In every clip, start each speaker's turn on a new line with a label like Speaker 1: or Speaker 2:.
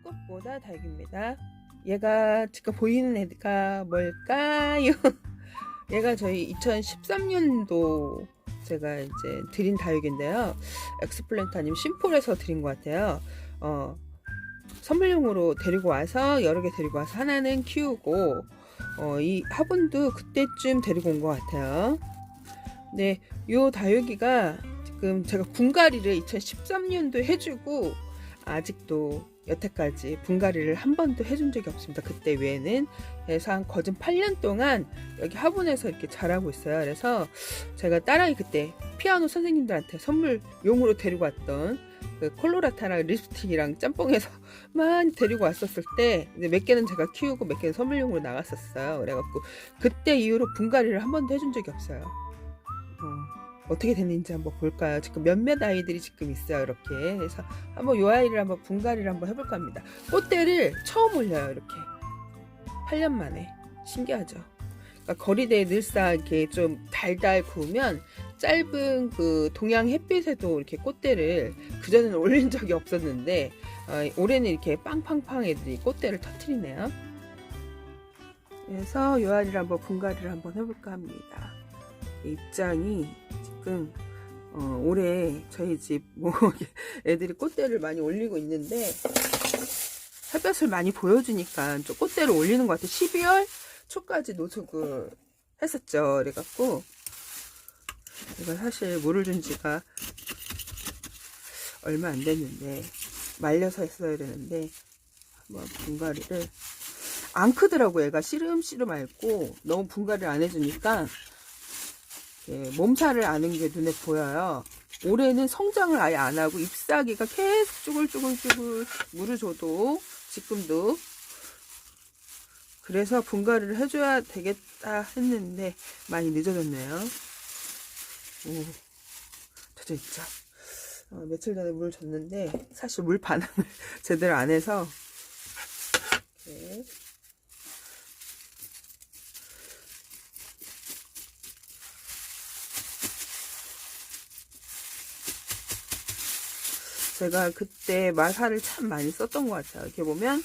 Speaker 1: 꽃보다 다육입니다. 얘가 지금 보이는 애가 뭘까요? 얘가 저희 2013년도 제가 이제 드린 다육인데요. 엑스플랜트 아니면 심폴에서 드린 것 같아요. 선물용으로 데리고 와서 여러 개 데리고 와서 하나는 키우고 이 화분도 그때쯤 데리고 온 것 같아요. 네, 요 다육이가 지금 제가 분갈이를 2013년도 해주고 아직도 여태까지 분갈이를 한 번도 해준 적이 없습니다. 그때 외에는. 그래서 한 거진 8년 동안 여기 화분에서 이렇게 자라고 있어요. 그래서 제가 딸아이 그때 피아노 선생님들한테 선물용으로 데리고 왔던 그 콜로라타랑 립스틱이랑 짬뽕해서 많이 데리고 왔었을 때 몇 개는 제가 키우고 몇 개는 선물용으로 나갔었어요. 그래갖고 그때 이후로 분갈이를 한 번도 해준 적이 없어요. 어떻게 됐는지 한번 볼까요? 지금 몇몇 아이들이 지금 있어요. 이렇게. 그래서 한번 요 아이를 한번 분갈이를 한번 해볼까 합니다. 꽃대를 처음 올려요. 이렇게 8년 만에. 신기하죠? 그러니까 거리대에 늘상 이렇게 좀 달달 구우면 짧은 그 동양 햇빛에도 이렇게 꽃대를 그전에는 올린 적이 없었는데 올해는 이렇게 빵빵빵 애들이 꽃대를 터트리네요. 그래서 요 아이를 한번 분갈이를 한번 해볼까 합니다. 입장이 지금 올해 저희 집 뭐 애들이 꽃대를 많이 올리고 있는데 햇볕을 많이 보여주니까 좀 꽃대를 올리는 것 같아요. 12월 초까지 노숙을 했었죠. 그래갖고 제가 사실 물을 준 지가 얼마 안 됐는데 말려서 했어야 되는데 한번 분갈이를 안 크더라고. 얘가 씨름씨름 앓고 너무 분갈이를 안 해주니까 몸살을 앓는 게 눈에 보여요. 올해는 성장을 아예 안 하고 잎사귀가 계속 쭈글쭈글쭈글 물을 줘도 지금도. 그래서 분갈이를 해줘야 되겠다 했는데 많이 늦어졌네요. 오, 젖어있죠. 며칠 전에 물을 줬는데 사실 물 반응을 제대로 안 해서 이렇게 제가 그때 마사를 참 많이 썼던 것 같아요. 이렇게 보면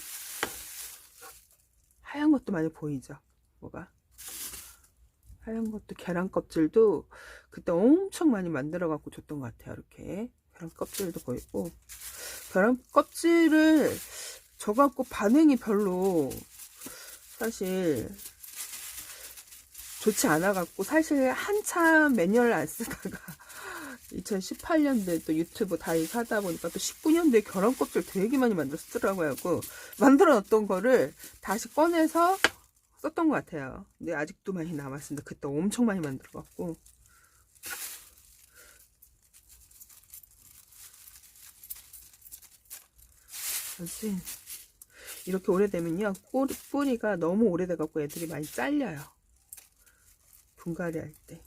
Speaker 1: 하얀 것도 많이 보이죠. 뭐가 하얀 것도 계란 껍질도 그때 엄청 많이 만들어 갖고 줬던 것 같아요. 이렇게 계란 껍질도 보이고 계란 껍질을 줘 갖고 반응이 별로 사실 좋지 않아 갖고 사실 한참 몇 년을 안 쓰다가 2018년도에 또 유튜브 다이브 하다 보니까 또 19년도에 계란 껍질 되게 많이 만들었더라고요. 만들어 놨던 거를 다시 꺼내서 썼던 것 같아요. 근데 아직도 많이 남았습니다. 그때 엄청 많이 만들어 갖고. 이렇게 오래되면요 뿌리가 너무 오래돼 갖고 애들이 많이 잘려요. 분갈이 할 때.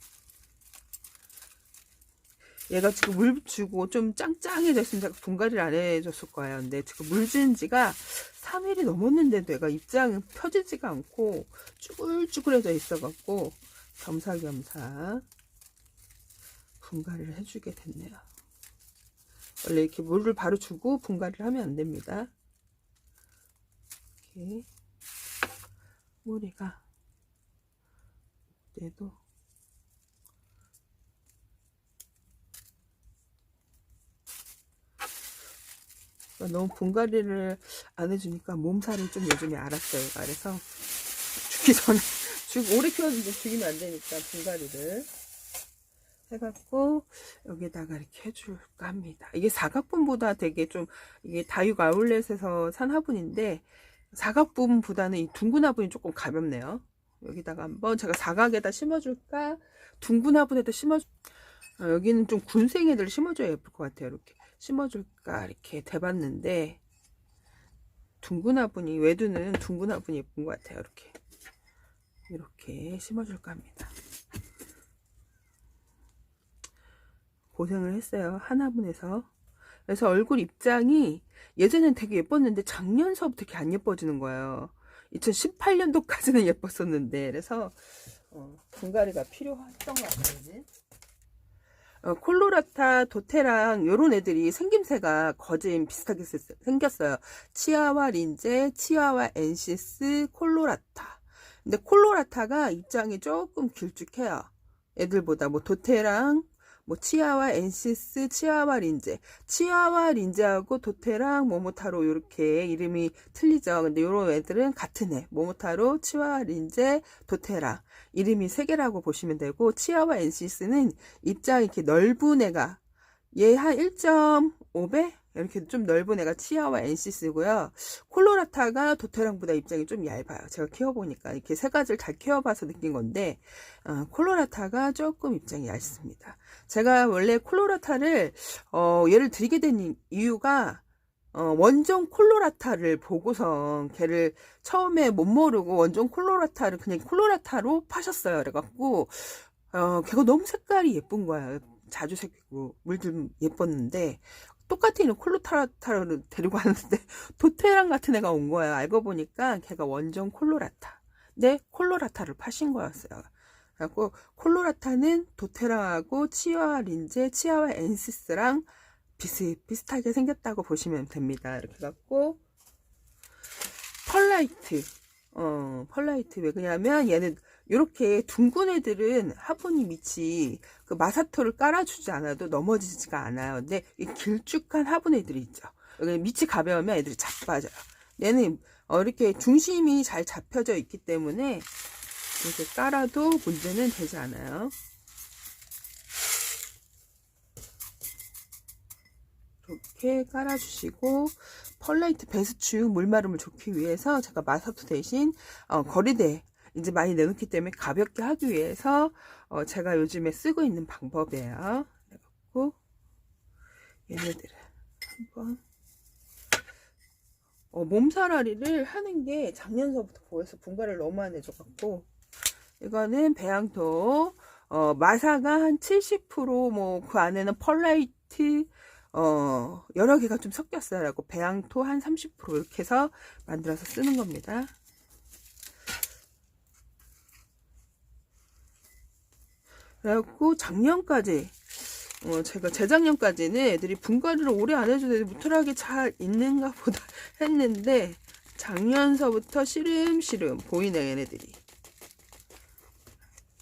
Speaker 1: 얘가 지금 물 주고 좀 짱짱해졌으면 제가 분갈이를 안 해줬을 거예요. 근데 지금 물 준 지가 3일이 넘었는데도 얘가 입장이 펴지지가 않고 쭈글쭈글해져 있어갖고 겸사겸사 분갈이를 해주게 됐네요. 원래 이렇게 물을 바로 주고 분갈이를 하면 안 됩니다. 이렇게 머리가 이때도 너무 분갈이를 안 해주니까 몸살을 좀 요즘에 알았어요. 그래서 죽기 전에 오래 키웠는데 죽이면 안 되니까 분갈이를 해갖고 여기다가 이렇게 해줄까 합니다. 이게 사각분보다 되게 좀 이게 다육 아울렛에서 산 화분인데 사각분보다는 이 둥근 화분이 조금 가볍네요. 여기다가 한번 제가 사각에다 심어줄까 둥근 화분에다 여기는 좀 군생 애들 심어줘야 예쁠 것 같아요. 이렇게 심어줄까 이렇게 대봤는데 둥근 화분이 외두는 둥근 화분이 예쁜 것 같아요. 이렇게 심어줄까 합니다. 고생을 했어요. 한 화분에서. 그래서 얼굴 입장이 예전엔 되게 예뻤는데 작년서부터 이렇게 안 예뻐지는 거예요. 2018년도까지는 예뻤었는데 그래서 분갈이가 필요했던 것 같아요. 콜로라타, 도테랑 요런 애들이 생김새가 거진 비슷하게 생겼어요. 치아와 린제, 치아와 엔시스, 콜로라타. 근데 콜로라타가 입장이 조금 길쭉해요. 애들보다 뭐 도테랑, 뭐 치아와 엔시스, 치아와 린제, 치아와 린제하고 도테랑, 모모타로 이렇게 이름이 틀리죠. 근데 요런 애들은 같은 애. 모모타로, 치아와 린제, 도테랑 이름이 세 개라고 보시면 되고, 치아와 엔시스는 입장이 이렇게 넓은 애가 얘 한 1.5배? 이렇게 좀 넓은 애가 치아와 엔시스고요. 콜로라타가 도테랑보다 입장이 좀 얇아요. 제가 키워보니까 이렇게 세 가지를 다 키워봐서 느낀 건데 콜로라타가 조금 입장이 얇습니다. 제가 원래 콜로라타를 얘를 드리게 된 이유가 원종 콜로라타를 보고서 걔를 처음에 못 모르고 원종 콜로라타를 그냥 콜로라타로 파셨어요. 그래갖고 걔가 너무 색깔이 예쁜 거야. 자주 새끼고 물좀 예뻤는데 똑같은 콜로라타를 데리고 왔는데 도테랑 같은 애가 온 거야. 알고 보니까 걔가 원종 콜로라타. 네, 콜로라타를 파신 거였어요. 그래갖고 콜로라타는 도테랑하고 치아와 린제, 치아와 엔시스랑 비슷하게 생겼다고 보시면 됩니다. 이렇게 갖고 펄라이트. 펄라이트 왜 그러냐면 얘는 이렇게 둥근 애들은 화분이 밑이 그 마사토를 깔아주지 않아도 넘어지지가 않아요. 근데 이 길쭉한 화분 애들이 있죠. 여기 밑이 가벼우면 애들이 자빠져요. 얘는 이렇게 중심이 잘 잡혀져 있기 때문에 이렇게 깔아도 문제는 되지 않아요. 이렇게 깔아주시고 펄라이트 배수축 물마름을 좋기 위해서 제가 마사토 대신 거리대 이제 많이 내놓기 때문에 가볍게 하기 위해서 제가 요즘에 쓰고 있는 방법이에요. 그래갖고 얘네들을 한번 몸살아리를 하는 게 작년서부터 보여서 분갈이를 너무 안 해줘갖고 이거는 배양토 마사가 한 70%뭐 그 안에는 펄라이트 여러 개가 좀 섞였어요. 그래갖고 배양토 한 30% 이렇게 해서 만들어서 쓰는 겁니다. 그래갖고 작년까지 제가 재작년까지는 애들이 분갈이를 오래 안 해줘도 애들이 무탈하게 잘 있는가 보다 했는데 작년서부터 시름시름 보이네. 얘네들이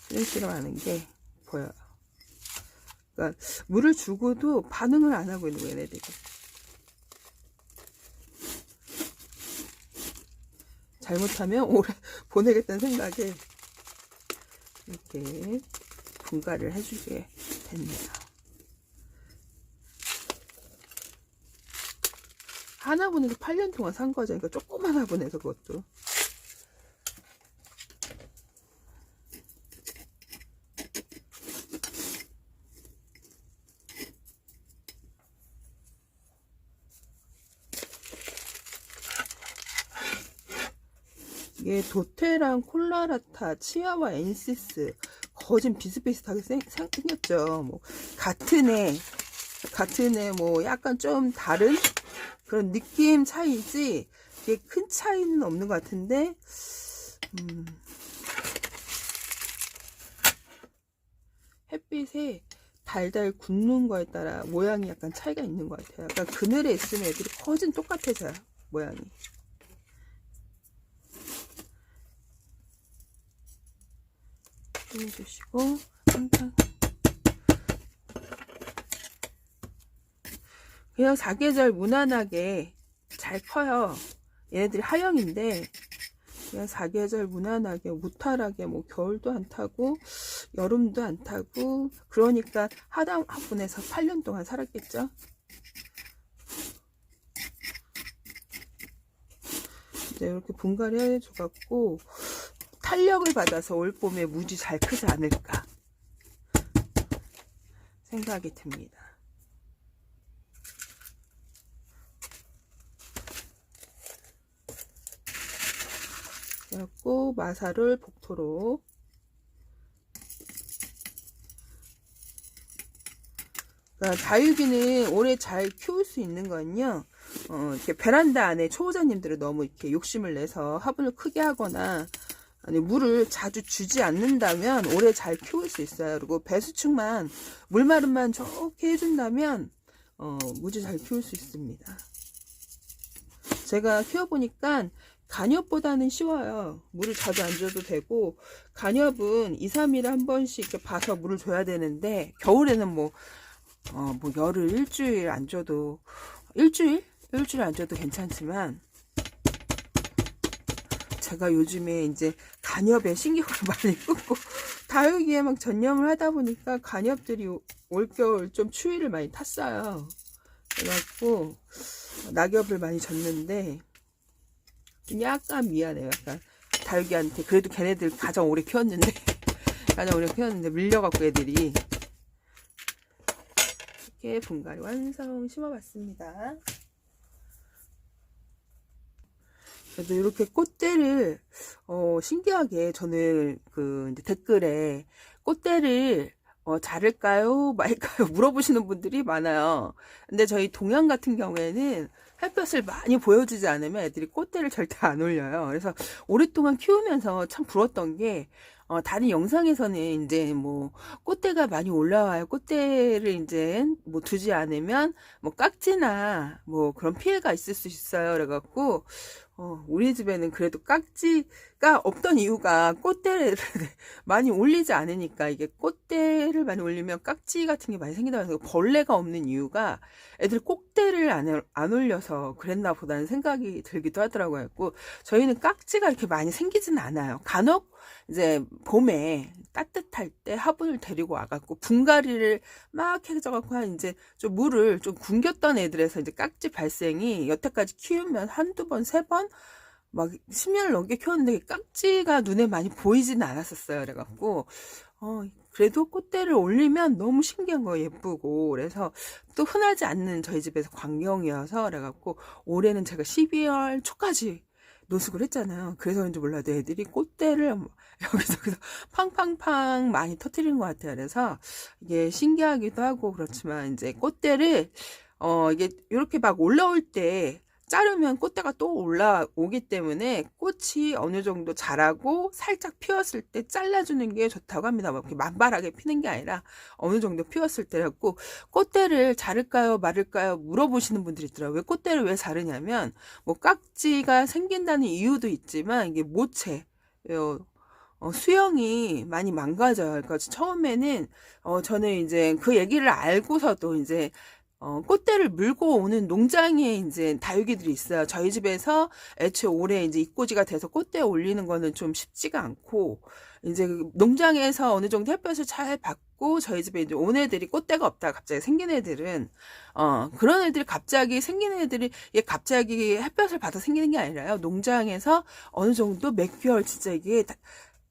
Speaker 1: 시름시름 하는 게 보여요. 그러니까 물을 주고도 반응을 안 하고 있는 거예요. 얘네들이 잘못하면 오래 보내겠다는 생각에 이렇게 분갈이를 해주게 됩니다. 한 화분에서 8년 동안 산 거죠. 그러니까 조그만 화분에서 그것도. 이게 도테랑 콜라라타, 치아와 엔시스 거진 비슷비슷하게 생겼죠. 뭐 같은 애 뭐 약간 좀 다른 그런 느낌 차이지 이게 큰 차이는 없는 것 같은데 햇빛에 달달 굳는 거에 따라 모양이 약간 차이가 있는 것 같아요. 약간 그늘에 있으면 애들이 거진 똑같아져요. 모양이. 해주시고 항상 그냥 사계절 무난하게 잘 커요. 얘네들이 하영인데 그냥 사계절 무난하게 무탈하게 뭐 겨울도 안 타고 여름도 안 타고 그러니까 화분에서 8년 동안 살았겠죠. 이제 이렇게 분갈이 해줘갖고 탄력을 받아서 올 봄에 무지 잘 크지 않을까 생각이 듭니다. 그래갖고 마사를 복토로 그러니까 다육이는 오래 잘 키울 수 있는 건요. 이렇게 베란다 안에 초보자님들은 너무 이렇게 욕심을 내서 화분을 크게 하거나 아니, 물을 자주 주지 않는다면 오래 잘 키울 수 있어요. 그리고 배수축만 물마름만 좋게 해준다면 무지 잘 키울 수 있습니다. 제가 키워보니까 간엽보다는 쉬워요. 물을 자주 안 줘도 되고, 간엽은 2, 3일에 한 번씩 이렇게 봐서 물을 줘야 되는데, 겨울에는 뭐 열흘, 일주일 안 줘도, 일주일 안 줘도 괜찮지만, 제가 요즘에 이제 간엽에 신경을 많이 끄고, 다육이에 막 전념을 하다 보니까 간엽들이 올겨울 좀 추위를 많이 탔어요. 그래갖고, 낙엽을 많이 줬는데, 약간 미안해요. 약간 다육이한테. 그래도 걔네들 가장 오래 키웠는데 밀려갖고 애들이. 이렇게 분갈이 완성 심어봤습니다. 그래도 이렇게 꽃대를 신기하게 저는 이제 댓글에 꽃대를 자를까요 말까요 물어보시는 분들이 많아요. 근데 저희 동양 같은 경우에는 햇볕을 많이 보여주지 않으면 애들이 꽃대를 절대 안 올려요. 그래서 오랫동안 키우면서 참 부러웠던 게 다른 영상에서는 이제 뭐 꽃대가 많이 올라와요. 꽃대를 이제 뭐 두지 않으면 뭐 깍지나 뭐 그런 피해가 있을 수 있어요. 그래갖고 우리 집에는 그래도 깍지가 없던 이유가 꽃대를 많이 올리지 않으니까. 이게 꽃대를 많이 올리면 깍지 같은 게 많이 생기다 해서 벌레가 없는 이유가 애들 꽃대를 안 올려서 그랬나 보다는 생각이 들기도 하더라고요. 저희는 깍지가 이렇게 많이 생기지는 않아요. 간혹 이제 봄에 따뜻할 때 화분을 데리고 와갖고 분갈이를 막 해줘갖고 이제 좀 물을 좀 굶겼던 애들에서 이제 깍지 발생이 여태까지 키우면 한두 번, 세 번 막 10년을 넘게 키웠는데 깍지가 눈에 많이 보이지는 않았었어요. 그래갖고 그래도 꽃대를 올리면 너무 신기한 거 예쁘고, 그래서 또 흔하지 않는 저희 집에서 광경이어서 그래갖고 올해는 제가 12월 초까지 노숙을 했잖아요. 그래서 그런지 몰라도 애들이 꽃대를 여기저기서 팡팡팡 많이 터뜨리는 것 같아요. 그래서 이게 신기하기도 하고 그렇지만 이제 꽃대를 이게 이렇게 막 올라올 때 자르면 꽃대가 또 올라오기 때문에 꽃이 어느 정도 자라고 살짝 피었을 때 잘라주는 게 좋다고 합니다. 뭐 이렇게 만발하게 피는 게 아니라 어느 정도 피었을 때라고. 꽃대를 자를까요 말을까요 물어보시는 분들이 있더라고요. 왜 꽃대를 왜 자르냐면 뭐 깍지가 생긴다는 이유도 있지만 이게 모체 수영이 많이 망가져요. 그러니까 처음에는 저는 이제 그 얘기를 알고서도 이제 꽃대를 물고 오는 농장에 이제 다육이들이 있어요. 저희 집에서 애초에 올해 이제 입고지가 돼서 꽃대 올리는 거는 좀 쉽지가 않고, 이제 농장에서 어느 정도 햇볕을 잘 받고 저희 집에 이제 온 애들이 꽃대가 없다가 갑자기 생긴 애들은 그런 애들이 갑자기 생기는 애들이 갑자기 햇볕을 받아 생기는 게 아니라요. 농장에서 어느 정도 몇 개월 진짜 이게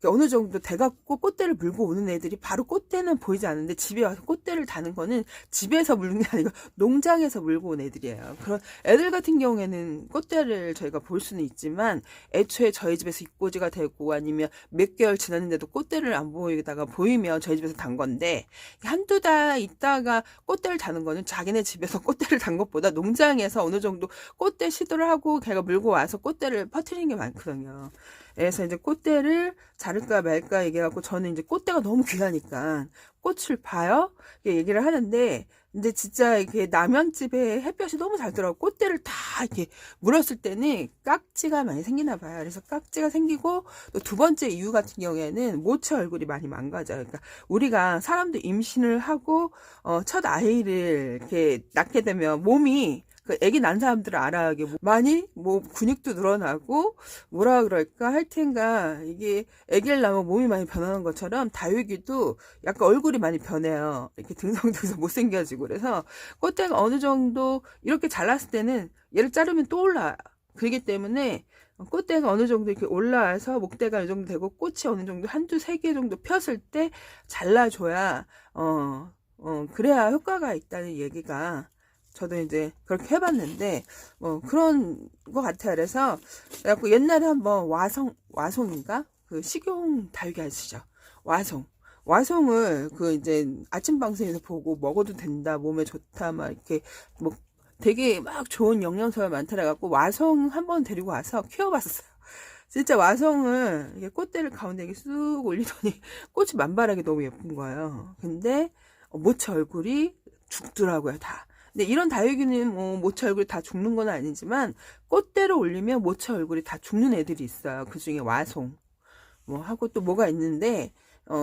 Speaker 1: 어느 정도 돼갖고 꽃대를 물고 오는 애들이 바로 꽃대는 보이지 않는데 집에 와서 꽃대를 다는 거는 집에서 물는 게 아니고 농장에서 물고 온 애들이에요. 그런 애들 같은 경우에는 꽃대를 저희가 볼 수는 있지만 애초에 저희 집에서 입고지가 되고 아니면 몇 개월 지났는데도 꽃대를 안 보이다가 보이면 저희 집에서 단 건데, 한두 달 있다가 꽃대를 다는 거는 자기네 집에서 꽃대를 단 것보다 농장에서 어느 정도 꽃대 시도를 하고 걔가 물고 와서 꽃대를 퍼뜨리는 게 많거든요. 그래서 이제 꽃대를 자를까 말까 얘기해갖고 저는 이제 꽃대가 너무 귀하니까 꽃을 봐요? 얘기를 하는데, 근데 진짜 이렇게 남양 집에 햇볕이 너무 잘 들어가고 꽃대를 다 이렇게 물었을 때는 깍지가 많이 생기나 봐요. 그래서 깍지가 생기고, 또 두 번째 이유 같은 경우에는 모체 얼굴이 많이 망가져요. 그러니까 우리가 사람도 임신을 하고 첫 아이를 이렇게 낳게 되면 몸이 애기 난 사람들은 알아요. 이게 많이 뭐 근육도 늘어나고 뭐라 그럴까 할텐가 이게 애기를 낳으면 몸이 많이 변하는 것처럼 다육이도 약간 얼굴이 많이 변해요. 이렇게 등성등성 못생겨지고. 그래서 꽃대가 어느 정도 이렇게 잘랐을 때는 얘를 자르면 또 올라와요. 그렇기 때문에 꽃대가 어느 정도 이렇게 올라와서 목대가 어느 정도 되고 꽃이 어느 정도 한두 세 개 정도 폈을 때 잘라줘야 그래야 효과가 있다는 얘기가, 저도 이제 그렇게 해봤는데 그런 것 같아요. 그래서 옛날에 한번 와송인가 그 식용 다육이 아시죠? 와송을 이제 아침 방송에서 보고 먹어도 된다, 몸에 좋다, 막 이렇게 뭐 되게 막 좋은 영양소가 많더라 갖고 와송 한번 데리고 와서 키워봤어요. 진짜 와송을 이게 꽃대를 가운데 이렇게 쑥 올리더니 꽃이 만발하게 너무 예쁜 거예요. 근데 모처 얼굴이 죽더라고요, 다. 근데 이런 다육이는 뭐 모처 얼굴이 다 죽는 건 아니지만 꽃대를 올리면 모처 얼굴이 다 죽는 애들이 있어요. 그 중에 와송 뭐 하고 또 뭐가 있는데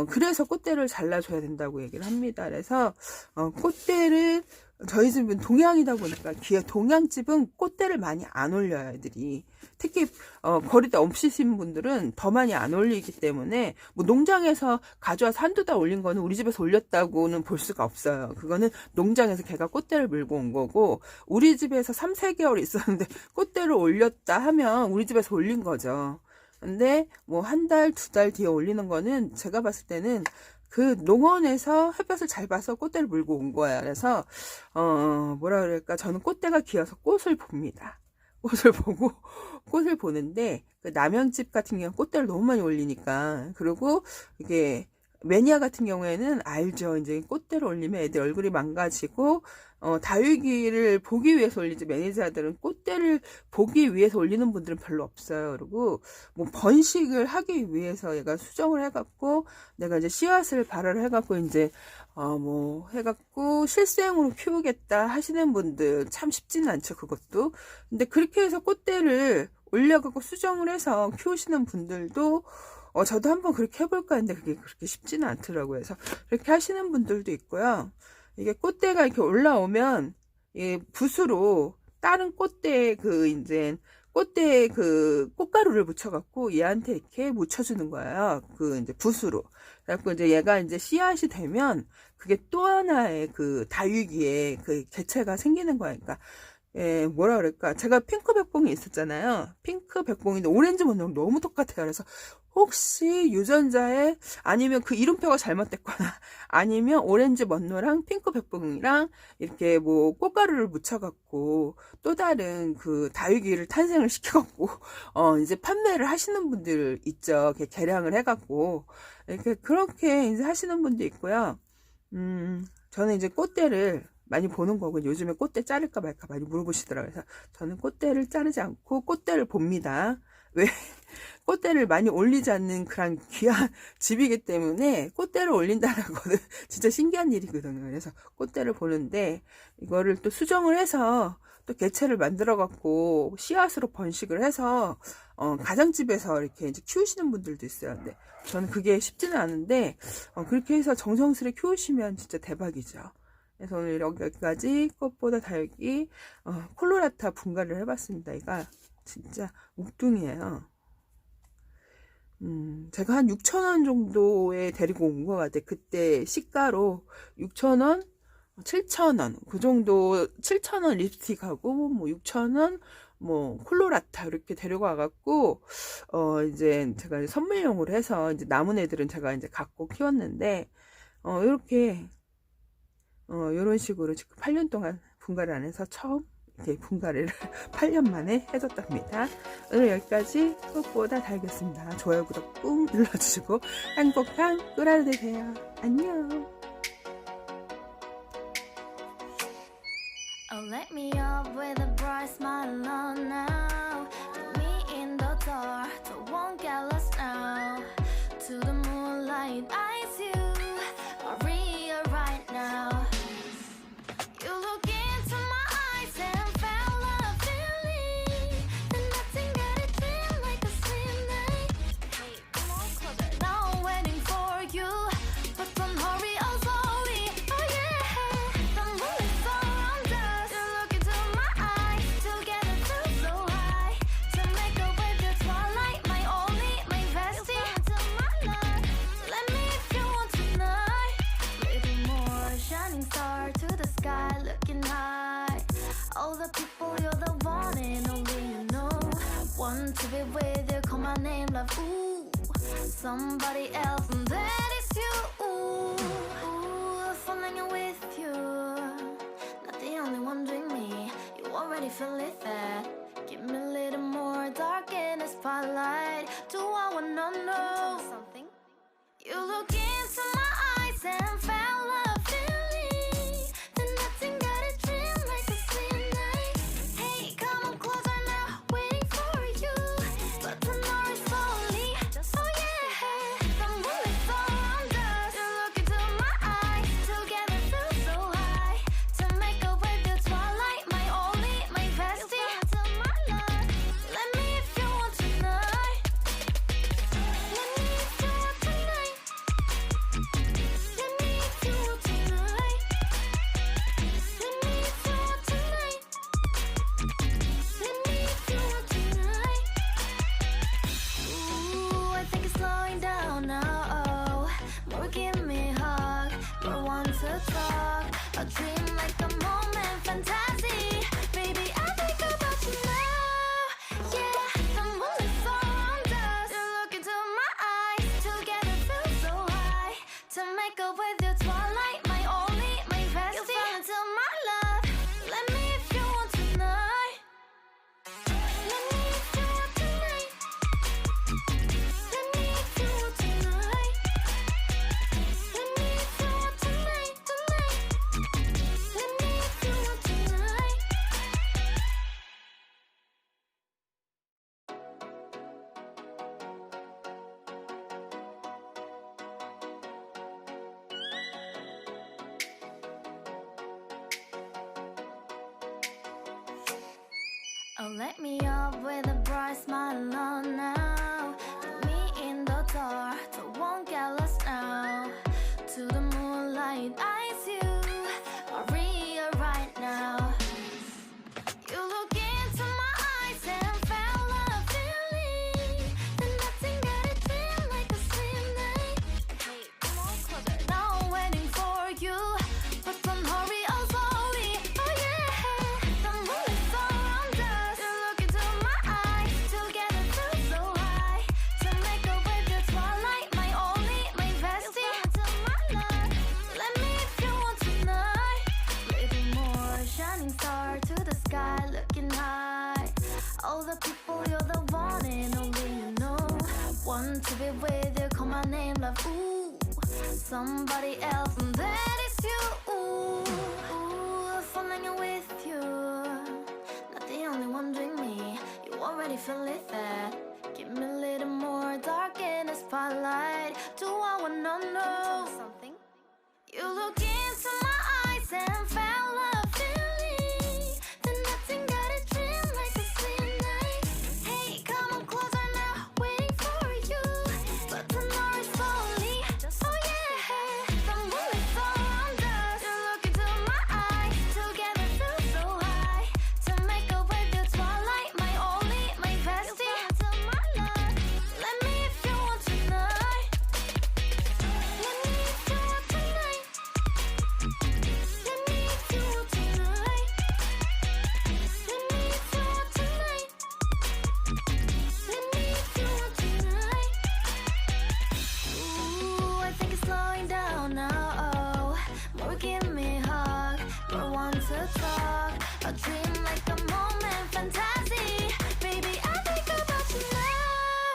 Speaker 1: 그래서 꽃대를 잘라줘야 된다고 얘기를 합니다. 그래서 꽃대를 저희 집은 동양이다 보니까 동양집은 꽃대를 많이 안 올려요, 애들이. 특히 거리다 없으신 분들은 더 많이 안 올리기 때문에 뭐 농장에서 가져와서 한두 달 올린 거는 우리 집에서 올렸다고는 볼 수가 없어요. 그거는 농장에서 걔가 꽃대를 물고 온 거고, 우리 집에서 3, 4개월 있었는데 꽃대를 올렸다 하면 우리 집에서 올린 거죠. 근데 뭐 한 달, 2달 뒤에 올리는 거는 제가 봤을 때는 그 농원에서 햇볕을 잘 봐서 꽃대를 물고 온 거야. 그래서 뭐라 그럴까, 저는 꽃대가 귀여서 꽃을 봅니다. 꽃을 보고 꽃을 보는데, 그 남양집 같은 경우는 꽃대를 너무 많이 올리니까, 그리고 이게 매니아 같은 경우에는 알죠. 이제 꽃대를 올리면 애들 얼굴이 망가지고, 다육이를 보기 위해서 올리지, 매니저들은 꽃대를 보기 위해서 올리는 분들은 별로 없어요. 그리고 뭐 번식을 하기 위해서 얘가 수정을 해갖고, 내가 이제 씨앗을 발화를 해갖고 이제 뭐 해갖고 실생으로 키우겠다 하시는 분들 참 쉽지는 않죠, 그것도. 근데 그렇게 해서 꽃대를 올려갖고 수정을 해서 키우시는 분들도 저도 한번 그렇게 해볼까 했는데 그게 그렇게 쉽지는 않더라고요. 그래서 그렇게 하시는 분들도 있고요. 이게 꽃대가 이렇게 올라오면 붓으로 다른 꽃대 이제 꽃대에 꽃가루를 묻혀갖고 얘한테 이렇게 묻혀주는 거예요. 이제 붓으로. 그래갖고 이제 얘가 이제 씨앗이 되면 그게 또 하나의 다육이의 개체가 생기는 거야. 그러니까 뭐라 그럴까, 제가 핑크 백봉이 있었잖아요. 핑크 백봉인데 오렌지 문양 너무 똑같아요. 그래서 혹시 유전자에, 아니면 그 이름표가 잘못됐거나, 아니면 오렌지 먼노랑 핑크 백봉이랑 이렇게 뭐 꽃가루를 묻혀갖고 또 다른 다육이를 탄생을 시켜갖고 이제 판매를 하시는 분들 있죠. 이렇게 개량을 해갖고 이렇게 그렇게 이제 하시는 분도 있고요. 저는 이제 꽃대를 많이 보는 거고, 요즘에 꽃대 자를까 말까 많이 물어보시더라고요. 그래서 저는 꽃대를 자르지 않고 꽃대를 봅니다. 왜? 꽃대를 많이 올리지 않는 그런 귀한 집이기 때문에 꽃대를 올린다는 거는 진짜 신기한 일이거든요. 그래서 꽃대를 보는데, 이거를 또 수정을 해서 또 개체를 만들어 갖고 씨앗으로 번식을 해서 가정집에서 이렇게 이제 키우시는 분들도 있어요. 근데 저는 그게 쉽지는 않은데 그렇게 해서 정성스레 키우시면 진짜 대박이죠. 그래서 오늘 여기까지 꽃보다 다육이 콜로라타 분갈이를 해봤습니다. 얘가 진짜 묵둥이에요. 제가 한 6,000원 정도에 데리고 온 것 같아요. 그때 시가로 6,000원, 7,000원 그 정도, 7,000원 립스틱하고 뭐 6,000원 뭐 콜로라타 이렇게 데려가갖고 이제 제가 선물용으로 해서 이제 남은 애들은 제가 이제 갖고 키웠는데 이렇게 이런 식으로 지금 8년 동안 분갈이 안 해서 처음 이렇게 분갈이를 8년 만에 해줬답니다. 오늘 여기까지 꽃보다 다육이었습니다. 좋아요, 구독 꾹 눌러주시고 행복한 꿀하루 되세요. 안녕.
Speaker 2: Oh, let me up with a bright smile on now. Put me in the dark, so won't get lost now. To the moonlight, eyes you, Maria right now. You look into my eyes and felt a feeling. Then nothing got a dream like a slim night. Hey, come on, closer. Now I'm waiting for you, but don't hurry, oh slowly. Oh yeah, the moon is around us. You look into my eyes, together feel so high. To make a wave, the twilight, my only, my bestie. You fall into my life. Let me if you want tonight. Little more shining star to the sky, looking high. All the people, you're the one and only you know. Want to be with you, call my name, love. Ooh, somebody else, and that is you. Ooh, falling in with you. Not the only one doing me. You already feel it there. Give me a little more dark in the spotlight. Do I wanna know something? You look into my eyes and felt a feeling. Then nothing got a dream like a slim night. Hey, come on closer now, waiting for you. But tomorrow's Oh, let me up with a bright smile on now. Put me in the dark, so won't get lost now. To the moonlight, eyes you are real right now. You look into my eyes and felt a feeling that nothing got it feel like a same night. Hey, come on closer. Now I'm waiting for you, but don't hurry, oh slowly. Oh yeah, the moon is around us. You look into my eyes, together feel so high. To make up with the twilight, my only, my bestie. To my love, let me if you want tonight. Little more shining star to the sky, looking high. All the people, you're the one and only you know. Want to be with you, call my name, love. Ooh, somebody else, and that is you. Ooh, falling with you. Not the only one doing me. You already feel it there. Give me a little more dark in the spotlight. Do I wanna know something? You look into my eyes and felt a feeling that nothing got a dream like a same night. Hey, come on closer now, waiting for you, but tomorrow is slowly. Oh yeah, the moon is around us. You look into my eyes, together feel so high. To make up with the twilight, my only, my bestie. To my love, let me if you want tonight. Let me if you want tonight. Let me if you want tonight. Let me if you want tonight. Let me if you want tonight. Ooh, I think it's slowing down now. Oh, more give me a hug, more want to talk. A dream like a moment, fantasy. Baby, I think about you now.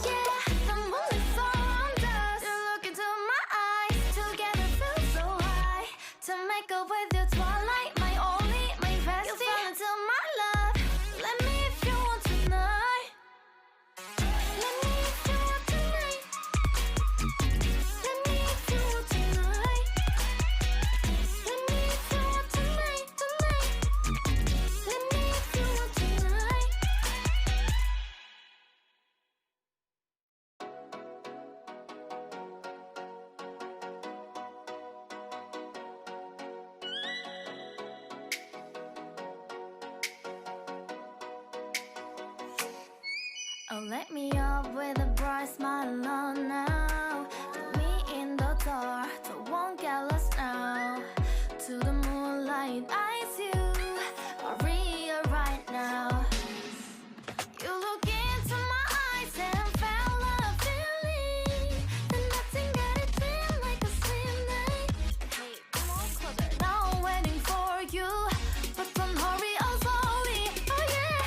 Speaker 2: Yeah, the moon is around us. You look into my eyes, together feel so high. To make up with your twilight, my only, my bestie. You fall into my love. Let me if you want tonight. Let me if you want tonight. Let me if you want tonight. Let me if you want tonight, tonight. Let me if you want tonight. Oh, let me up with a bright smile on now. Put me in the dark, so won't get lost now. To the moonlight, eyes you are real right now. You look into my eyes and felt a feeling that nothing got it feel like a same night. Hey, come on closer. Now I'm waiting for you, but don't hurry, oh slowly. Oh yeah,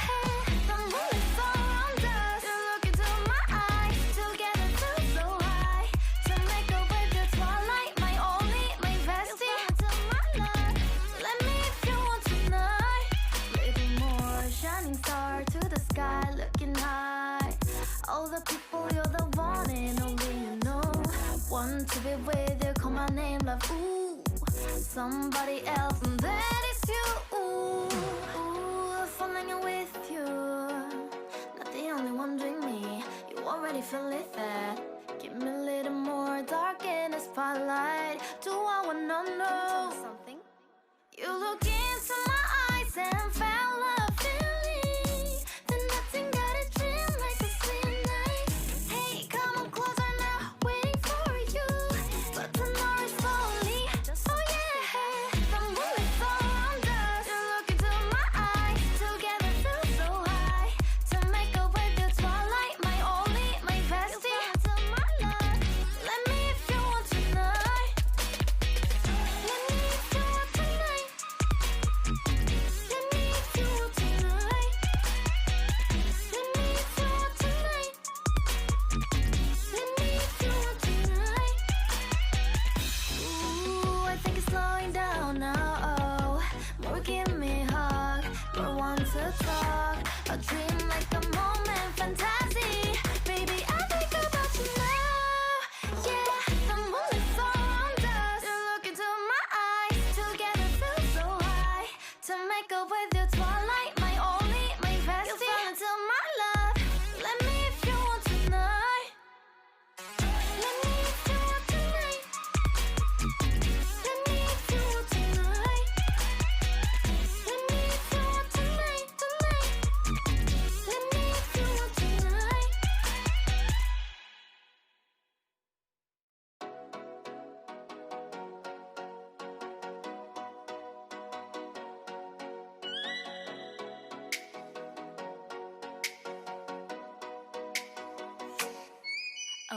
Speaker 2: the moon is around us. You look into my eyes, together feel so high. To make up with the twilight, my only, my bestie. To my love, let me if you want tonight. Little more shining star to the sky, looking high. All the people, you're the one and only you know. Want to be with you, call my name, love. Ooh, somebody else, and that is you. Ooh, falling with you. Not the only one doing me. You already feel it there. Give me a little more dark in the spotlight. Do I wanna know something? You look into my eyes and felt a feeling that nothing got a dream like a same night. Hey, come on closer now, waiting for you, but tomorrow is slowly. Oh yeah, the moon is around us. You look into my eyes, together feel so high. To make up with the twilight, my only, my bestie. To my love, let me if you want tonight. Let me if you want tonight. Let me if you want tonight. Let me if you want tonight. Let me if you want tonight. Ooh, I think it's slowing down now. Oh, more give me a hug, more want to talk. A dream like a moment, fantasy. Baby, I think about you now. Yeah, the moon is around us. You look into my eyes, together feel so high. To make up with your twilight, my only, my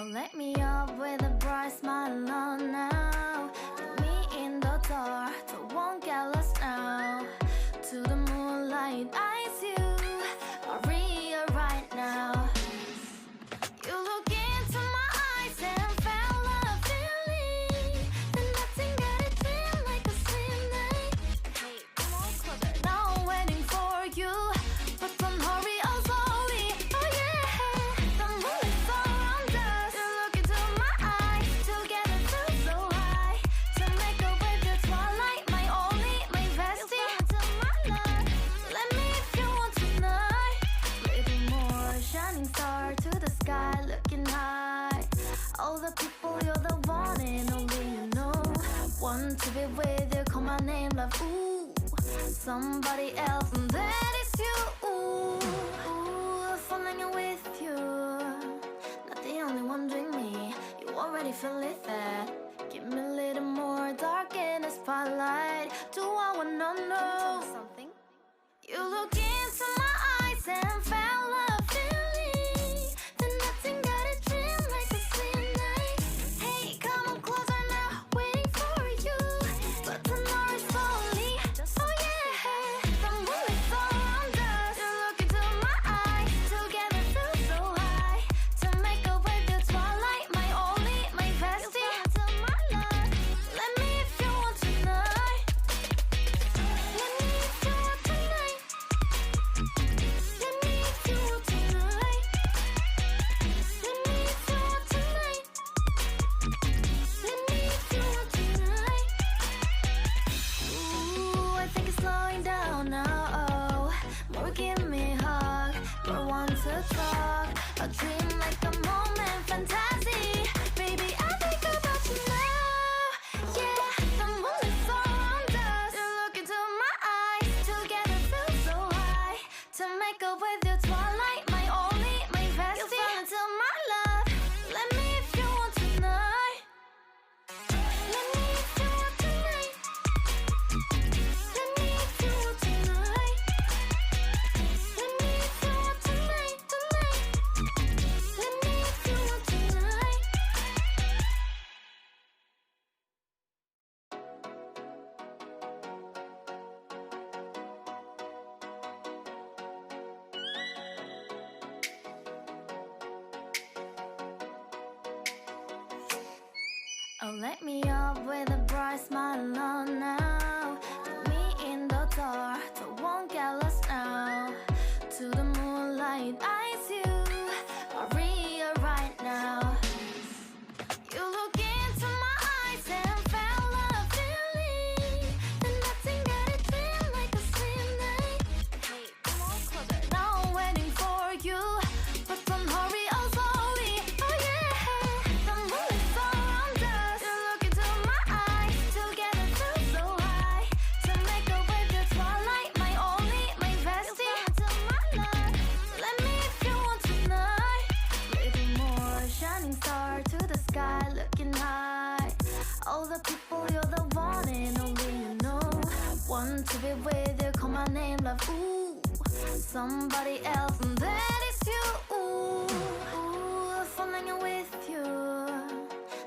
Speaker 2: Oh, let me up with a bright smile on now. Put me in the dark, so won't get lost now. To the moonlight, eyes you are real right now. You look into my eyes and felt a feeling. Then nothing got it feel like a slim night. Hey, come on closer. Now I'm waiting for you, but don't hurry, oh slowly. Oh yeah, the moonlight's around us. You look into my eyes, together feel so high. To make a way the twilight, my only, my bestie. To my love, let me if you want tonight. Little more shining star to the sky, looking high. All the people, you're the one and only you know. Want to be with you, call my name, love. Ooh, somebody else, and that is you. Ooh, falling in with you. Not the only one doing me. You already feel it there. Give me a little more dark in the spotlight. Do I wanna know something? You look into my eyes and felt a feeling. Then nothing got a dream like a slim night. Hey, come on closer now, waiting for you. But the noise slowly. Oh yeah, the moonlight's around us. You look into my eyes, together feel so high. To make a way the twilight, my only, my bestie. To my love, let me if you want tonight. Let me if you want tonight. Let me if you want tonight. Let me if you want tonight. Let me if you want tonight. Ooh, I think it's slowing down now. Oh, more give me a hug, more want to talk. A dream like a moment, fantasy. Baby, I think about you now. Yeah, the moonlight's around us. You look into my eyes, together feel so high. To make up with your twilight, my only, my bestie. You fell into my love. Let me if you want tonight. Let me if you want tonight. Let me if you want tonight. Let me if you want tonight, tonight. Let me if you want tonight. Oh, let me up with a bright smile on now. Put me in the dark, so won't get lost now. To the moonlight, eyes you are real right now. You look into my eyes and felt a feeling. Then nothing got it feel like a slim night. Hey, come on closer. Now I'm waiting for you, but don't hurry, oh slowly. Oh yeah, the moonlight's around us. You look into my eyes, together feel so high. To make a way the twilight, my only, my bestie. To my love, let me if you want tonight. Little more shining star to the sky, looking high. All the people, you're the one and only you know. Want to be with you, call my name, love. Ooh, somebody else, and that is you. Ooh, falling in with you.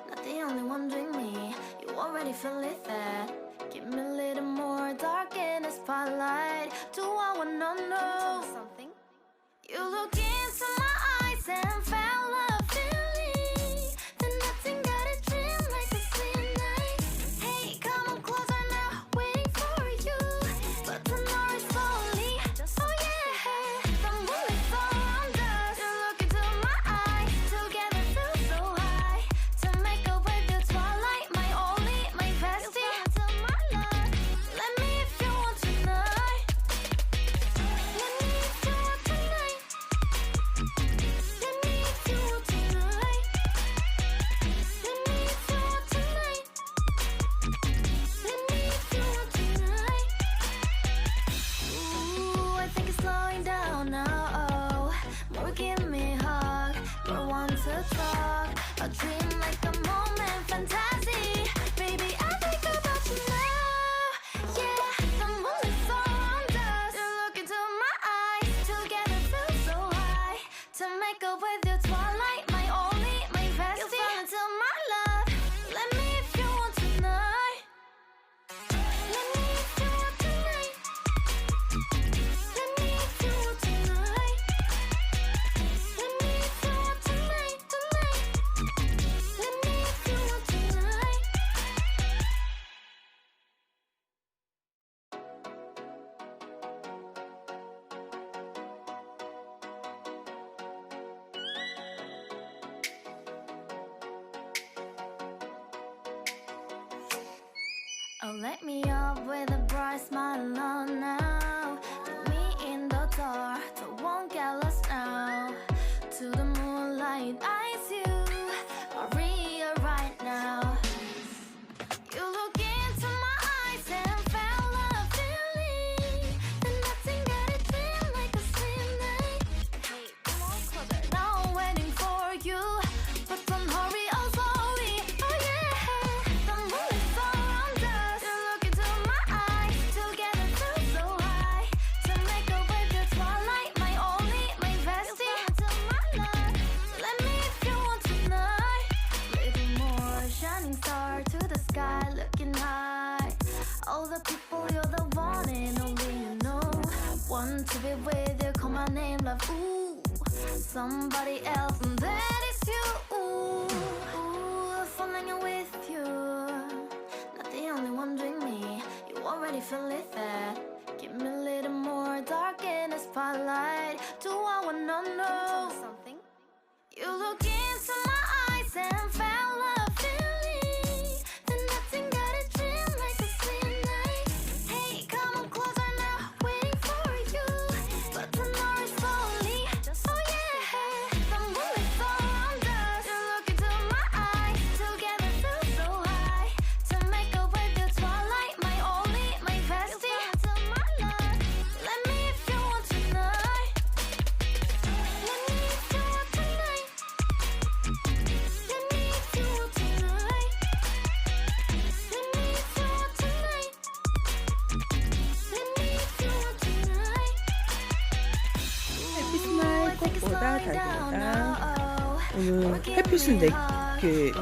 Speaker 2: Not the only one doing me. You already feel it there. Give me a little more dark in the spotlight. Do I wanna know something? You look into my eyes and felt a feeling. Then nothing got a dream like a slim night. Hey, come on closer now, waiting for you. But the noise slowly. Oh yeah, the moonlight's around us. You look into my eyes, together feel so high. To make a way the twilight, my only, my bestie. To my love, let me if you want tonight. Want to be with you, call my name, love. Ooh, somebody else, and that is you. Ooh, falling with you. Not the only one doing me. You already feel it there. Give me a little more dark in the spotlight. Do I wanna know something? You look into my eyes and felt love feeling. Then nothing got a dream like a sweet night. Hey, come on closer now, waiting for you. But tomorrow is slowly. Oh yeah, the moonlight's around us. You look into my eyes, together feel so high. To make a way the twilight, my only, my bestie. You my love. Let me if you want tonight. Let me if you want tonight. Let me if you want tonight. Let me if you want tonight. Let me if you want tonight.
Speaker 1: 해피 스마일 꽃보다 달고다. 오늘 해피 순대 그